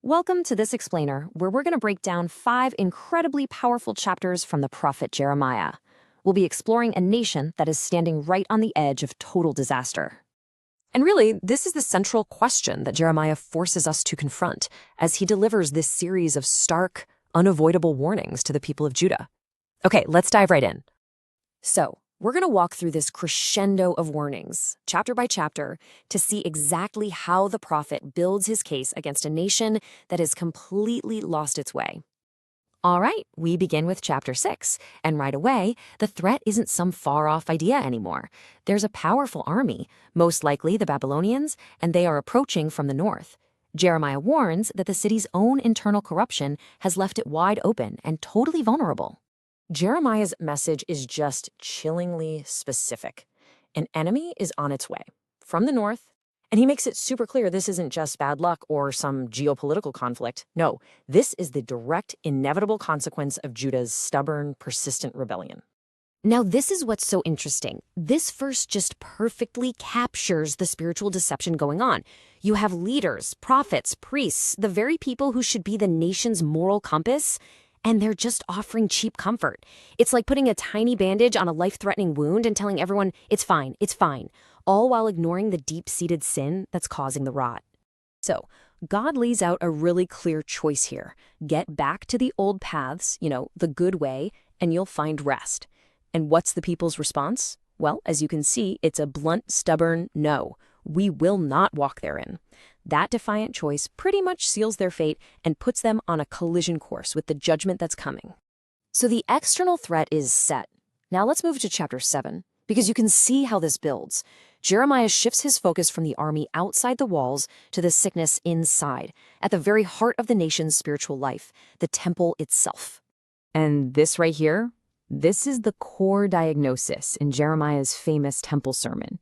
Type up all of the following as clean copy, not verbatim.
Welcome to this explainer, where we're going to break down 5 incredibly powerful chapters from the prophet Jeremiah. We'll be exploring a nation that is standing right on the edge of total disaster. And really, this is the central question that Jeremiah forces us to confront as he delivers this series of stark, unavoidable warnings to the people of Judah. Okay, let's dive right in. So, we're going to walk through this crescendo of warnings, chapter by chapter, to see exactly how the prophet builds his case against a nation that has completely lost its way. All right, we begin with chapter 6, and right away, the threat isn't some far-off idea anymore. There's a powerful army, most likely the Babylonians, and they are approaching from the north. Jeremiah warns that the city's own internal corruption has left it wide open and totally vulnerable. Jeremiah's message is just chillingly specific. An enemy is on its way from the north, and he makes it super clear this isn't just bad luck or some geopolitical conflict. No, this is the direct, inevitable consequence of Judah's stubborn, persistent rebellion. Now, this is what's so interesting. This verse just perfectly captures the spiritual deception going on. You have leaders, prophets, priests, the very people who should be the nation's moral compass, and they're just offering cheap comfort. It's like putting a tiny bandage on a life-threatening wound and telling everyone, it's fine, all while ignoring the deep-seated sin that's causing the rot. So, God lays out a really clear choice here. Get back to the old paths, the good way, and you'll find rest. And what's the people's response? Well, as you can see, it's a blunt, stubborn no. We will not walk therein. That defiant choice pretty much seals their fate and puts them on a collision course with the judgment that's coming. So the external threat is set. Now let's move to chapter 7, because you can see how this builds. Jeremiah shifts his focus from the army outside the walls to the sickness inside, at the very heart of the nation's spiritual life, the temple itself. And this right here, this is the core diagnosis in Jeremiah's famous temple sermon.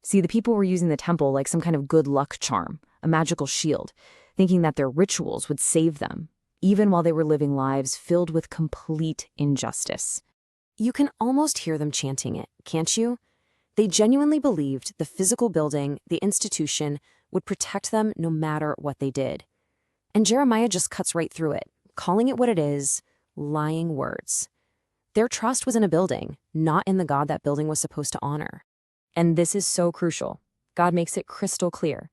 See, the people were using the temple like some kind of good luck charm, a magical shield, thinking that their rituals would save them, even while they were living lives filled with complete injustice. You can almost hear them chanting it, can't you? They genuinely believed the physical building, the institution, would protect them no matter what they did. And Jeremiah just cuts right through it, calling it what it is, lying words. Their trust was in a building, not in the God that building was supposed to honor. And this is so crucial. God makes it crystal clear.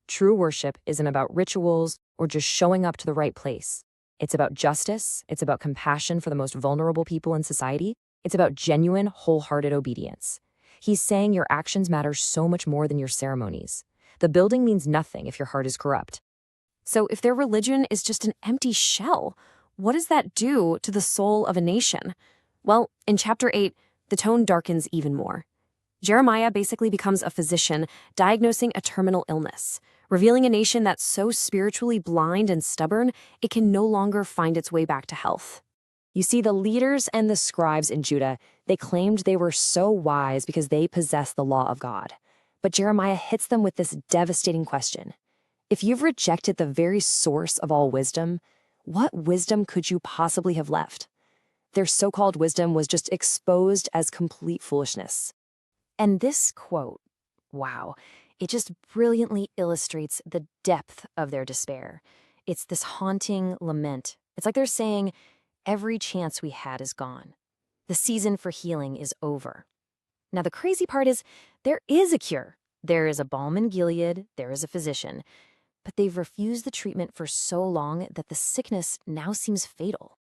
True worship isn't about rituals or just showing up to the right place. It's about justice. It's about compassion for the most vulnerable people in society. It's about genuine, wholehearted obedience. He's saying your actions matter so much more than your ceremonies. The building means nothing if your heart is corrupt. So if their religion is just an empty shell, what does that do to the soul of a nation? Well, in chapter 8, the tone darkens even more. Jeremiah basically becomes a physician diagnosing a terminal illness, revealing a nation that's so spiritually blind and stubborn, it can no longer find its way back to health. You see, the leaders and the scribes in Judah, they claimed they were so wise because they possessed the law of God. But Jeremiah hits them with this devastating question. If you've rejected the very source of all wisdom, what wisdom could you possibly have left? Their so-called wisdom was just exposed as complete foolishness. And this quote, wow, it just brilliantly illustrates the depth of their despair. It's this haunting lament. It's like they're saying, every chance we had is gone. The season for healing is over. Now, the crazy part is, there is a cure. There is a balm in Gilead, there is a physician. But they've refused the treatment for so long that the sickness now seems fatal.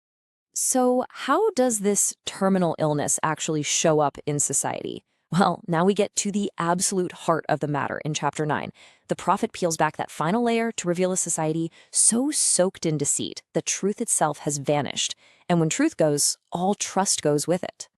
So how does this terminal illness actually show up in society? Well, now we get to the absolute heart of the matter in chapter 9. The prophet peels back that final layer to reveal a society so soaked in deceit that truth itself has vanished. And when truth goes, all trust goes with it.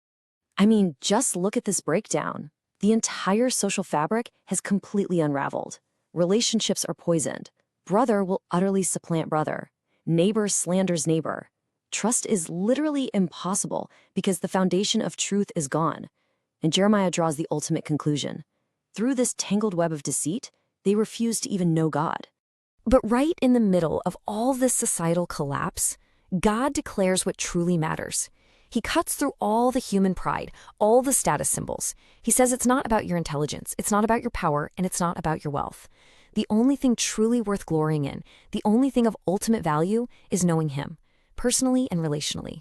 I mean, just look at this breakdown. The entire social fabric has completely unraveled. Relationships are poisoned. Brother will utterly supplant brother. Neighbor slanders neighbor. Trust is literally impossible because the foundation of truth is gone. And Jeremiah draws the ultimate conclusion. Through this tangled web of deceit, they refuse to even know God. But right in the middle of all this societal collapse, God declares what truly matters. He cuts through all the human pride, all the status symbols. He says it's not about your intelligence, it's not about your power, and it's not about your wealth. The only thing truly worth glorying in, the only thing of ultimate value, is knowing Him, personally and relationally.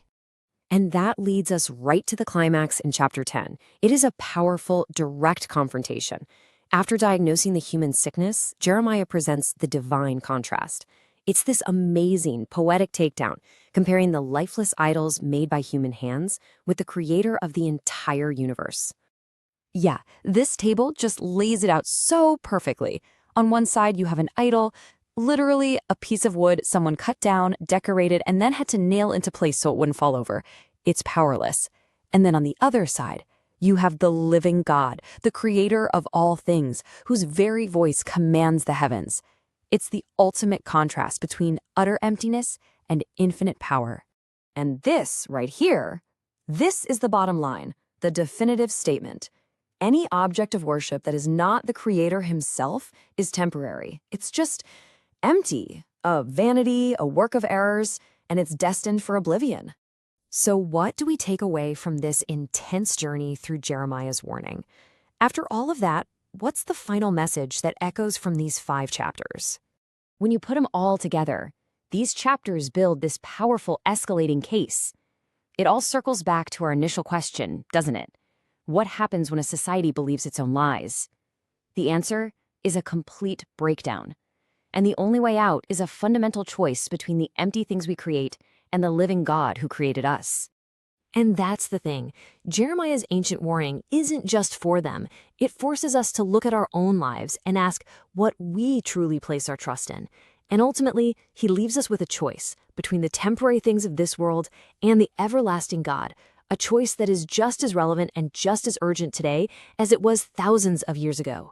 And that leads us right to the climax in chapter 10. It is a powerful, direct confrontation. After diagnosing the human sickness, Jeremiah presents the divine contrast. It's this amazing, poetic takedown, comparing the lifeless idols made by human hands with the creator of the entire universe. Yeah, this table just lays it out so perfectly. On one side, you have an idol, literally a piece of wood someone cut down, decorated, and then had to nail into place so it wouldn't fall over. It's powerless. And then on the other side, you have the living God, the creator of all things, whose very voice commands the heavens. It's the ultimate contrast between utter emptiness and infinite power. And this right here, this is the bottom line, the definitive statement. Any object of worship that is not the creator himself is temporary. It's just empty, a vanity, a work of errors, and it's destined for oblivion. So what do we take away from this intense journey through Jeremiah's warning? After all of that, what's the final message that echoes from these 5 chapters? When you put them all together, these chapters build this powerful escalating case. It all circles back to our initial question, doesn't it? What happens when a society believes its own lies? The answer is a complete breakdown. And the only way out is a fundamental choice between the empty things we create and the living God who created us. And that's the thing. Jeremiah's ancient warning isn't just for them. It forces us to look at our own lives and ask what we truly place our trust in. And ultimately, he leaves us with a choice between the temporary things of this world and the everlasting God, a choice that is just as relevant and just as urgent today as it was thousands of years ago.